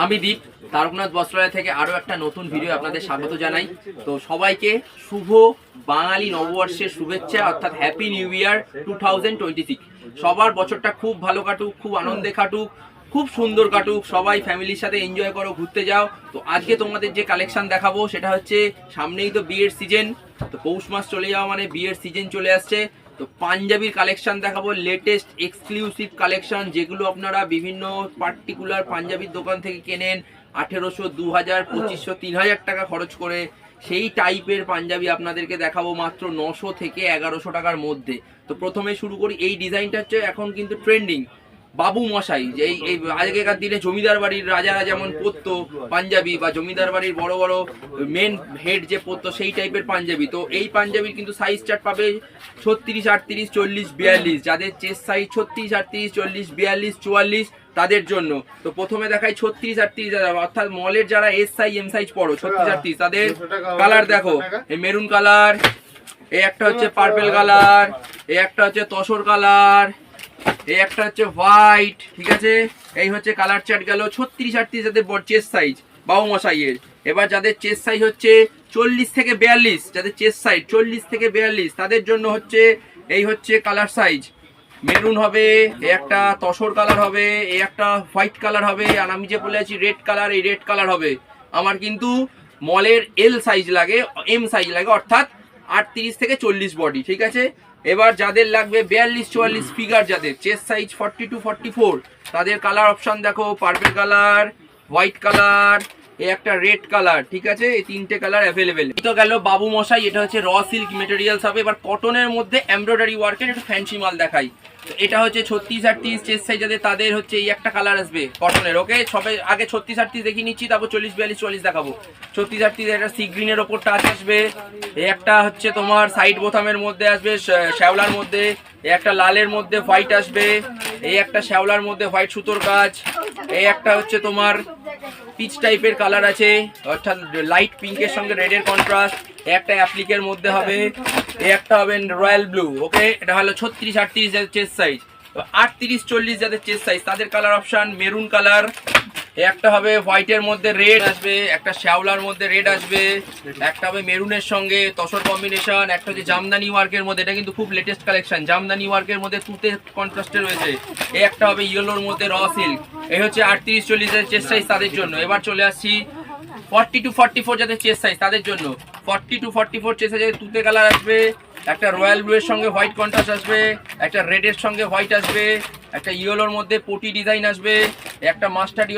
আমি দীপ তারকনাথ বস্ত্রালয় থেকে আরো একটা নতুন ভিডিও আপনাদের স্বাগত জানাই। তো সবাইকে শুভ বাঙালি নববর্ষের শুভেচ্ছা, অর্থাৎ হ্যাপি নিউ ইয়ার 2026। সবার বছরটা খুব ভালো কাটুক, খুব আনন্দে কাটুক, খুব সুন্দর কাটুক, সবাই ফ্যামিলির সাথে এনজয় করো, ঘুরতে যাও। তো আজকে তোমাদের যে কালেকশন দেখাবো সেটা হচ্ছে, সামনেই তো বিয়ের সিজন, তো পৌষ মাস চলে যাওয়া মানে বিয়ের সিজন চলে আসছে। তো পাঞ্জাবির কালেকশন দেখাবো, লেটেস্ট এক্সক্লুসিভ কালেকশন, যেগুলো আপনারা বিভিন্ন পার্টিকুলার পাঞ্জাবির দোকান থেকে কেনেন 1800, 2000, 2500, 3000 টাকা খরচ করে। সেই টাইপের পাঞ্জাবি আপনাদেরকে দেখাবো মাত্র 900 থেকে 1100 টাকার মধ্যে। তো প্রথমে শুরু করি, এই ডিজাইনটা হচ্ছে এখন কিন্তু ট্রেন্ডিং, বাবু মশাই। যে এই আগেকার দিনে জমিদার বাড়ির রাজারা যেমন পরতো পাঞ্জাবি, বা জমিদার বাড়ির বড় বড় মেন হেড যে পরতো সেই টাইপের পাঞ্জাবি। তো এই পাঞ্জাবির কিন্তু সাইজ চার্ট পাবে 36, 38, 40, 42। যাদের চেস্ট সাইজ 36, 38, 40, 42, 44 তাদের জন্য। তো প্রথমে দেখাই 36, 38, অর্থাৎ মলের যারা এস সাইজ এম সাইজ পড়ো 36, 38 তাদের কালার দেখো, এই মেরুন কালার, এই একটা হচ্ছে পার্পেল কালার, এই একটা হচ্ছে তসর কালার, এই একটা হচ্ছে হোয়াইট। ঠিক আছে, এই হচ্ছে কালার চার্ট গেল 36, 38 যাদের চেস্ট সাইজ বাবু মশাইয়ের। এবার যাদের চেস্ট সাইজ হচ্ছে 40 থেকে 42, যাদের চেস্ট সাইজ 40 থেকে 42 তাদের জন্য হচ্ছে এই হচ্ছে কালার সাইজ, মেরুন হবে, এই একটা তসর কালার হবে, এই একটা হোয়াইট কালার হবে, আর আমি যে বলে আছি রেড কালার, এই রেড কালার হবে। আমার কিন্তু মলের এল সাইজ লাগে, এম সাইজ লাগে, অর্থাৎ 38 থেকে 40 বডি। ঠিক আছে, এবার যাদের লাগবে 42, 44 ফিগার, যাদের চেস্ট সাইজ 42, 44 তাদের কালার অপশন দেখো, পার্পল কালার, হোয়াইট কালার, এই একটা রেড কালার। ঠিক আছে, এই তিনটে কালার অ্যাভেলেবেল। এটা গেল বাবু মশাই, এটা হচ্ছে র সিল্ক মেটেরিয়ালস হবে। এবার কটনের মধ্যে এমব্রয়ডারি ওয়ার্কের একটু ফ্যান্সি মাল দেখাই। তো এটা হচ্ছে 36, 38 চেস্ট সাইজ যাদের, তাদের হচ্ছে এই একটা কালার আসবে কটনের। ওকে, সবাই আগে 36, 38 দেখিয়ে নিচ্ছি, তারপর 40, 42, 44 দেখাবো। 36, 38 একটা সি গ্রিনের ওপর টাচ আসবে, এই একটা হচ্ছে তোমার সাইড বোতামের মধ্যে আসবে শ্যাওলার মধ্যে, এই একটা লালের মধ্যে হোয়াইট আসবে, এই একটা শ্যাওলার মধ্যে হোয়াইট সুতোর কাজ, এই একটা হচ্ছে তোমার পিচ টাইপের কালার আছে, অর্থাৎ লাইট পিঙ্কের সঙ্গে রেডের কন্ট্রাস্ট, একটা অ্যাপ্লিকের মধ্যে হবে, এই একটা হবে রয়্যাল ব্লু। ওকে, এটা হলো 36, 38 যাদের চেস্ট সাইজ। 38, 40 যাদের চেস্ট সাইজ তাদের কালার অপশন মেরুন কালার, একটা হবে হোয়াইটের মধ্যে রেড আসবে, একটা শ্যাওলার মধ্যে রেড আসবে, একটা হবে মেরুনের সঙ্গে তসর কম্বিনেশন, একটা হচ্ছে জামদানি ওয়ার্কের মধ্যে, এটা কিন্তু খুব লেটেস্ট কালেকশন, জামদানি ওয়ার্কের মধ্যে তুতে কন্ট্রাস্টে রয়েছে, এই একটা হবে ইয়েলোর মধ্যে র সিল্ক। এই হচ্ছে 38, 40 যাদের চেস্ট সাইজ তাদের জন্য। এবার চলে আসছি 42, 44 যাদের চেস্ট সাইজ তাদের জন্য। 42, 44 চেস্ট সাইজে তুতে কালার আসবে, একটা রয়্যাল ব্লু এর সঙ্গে হোয়াইট কন্ট্রাস্ট আসবে, একটা রেড এর সঙ্গে হোয়াইট আসবে, একটা ইয়েলোর মধ্যে পটি ডিজাইন আসবে, একটা মাস্টার্ড